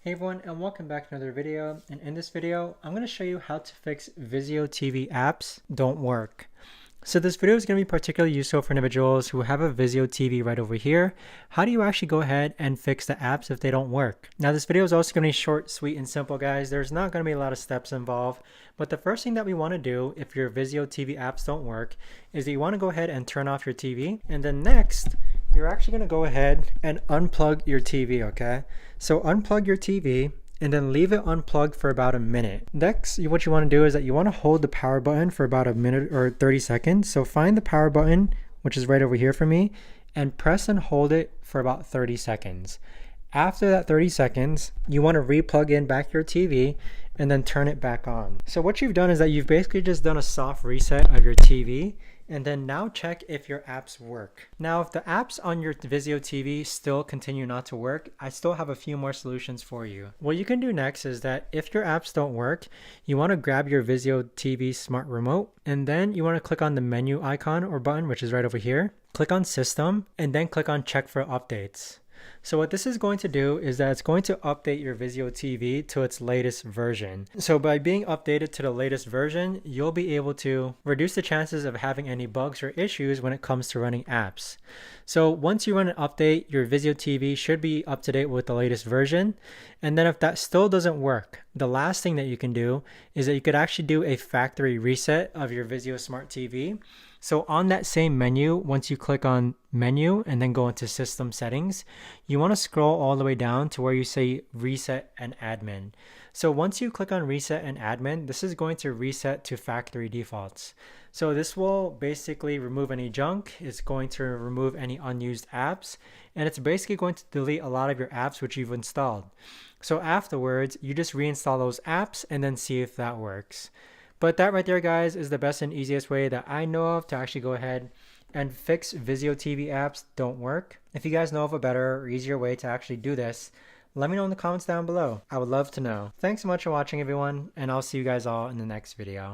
Hey everyone, and welcome back to another video. And in this video, I'm going to show you how to fix Vizio TV apps don't work. So this video is going to be particularly useful for individuals who have a Vizio TV right over here. How do you actually go ahead and fix the apps if they don't work? Now this video is also going to be short, sweet, and simple, guys. There's not going to be a lot of steps involved. But the first thing that we want to do if your Vizio TV apps don't work is that you want to go ahead and turn off your TV. And then next, you're actually going to go ahead and unplug your TV, okay? So unplug your TV and then leave it unplugged for about a minute. Next, what you want to do is that you want to hold the power button for about a minute or 30 seconds. So find the power button, which is right over here for me, and press and hold it for about 30 seconds. After that 30 seconds, you want to re-plug in back your TV and then turn it back on. So what you've done is that you've basically just done a soft reset of your TV, and then now check if your apps work. Now, if the apps on your Vizio TV still continue not to work, I still have a few more solutions for you. What you can do next is that if your apps don't work, you want to grab your Vizio TV smart remote, and then you want to click on the menu icon or button, which is right over here. Click on System, and then click on Check for Updates. So what this is going to do is that it's going to update your Vizio TV to its latest version. So by being updated to the latest version, you'll be able to reduce the chances of having any bugs or issues when it comes to running apps. So once you run an update, your Vizio TV should be up to date with the latest version. And then if that still doesn't work, the last thing that you can do is that you could actually do a factory reset of your Vizio Smart TV. So on that same menu, once you click on menu and then go into system settings, you want to scroll all the way down to where you say reset and admin. So once you click on reset and admin, this is going to reset to factory defaults. So this will basically remove any junk, it's going to remove any unused apps, and it's basically going to delete a lot of your apps which you've installed. So afterwards, you just reinstall those apps and then see if that works. But that right there, guys, is the best and easiest way that I know of to actually go ahead and fix Vizio TV apps don't work. If you guys know of a better or easier way to actually do this, let me know in the comments down below. I would love to know. Thanks so much for watching, everyone, and I'll see you guys all in the next video.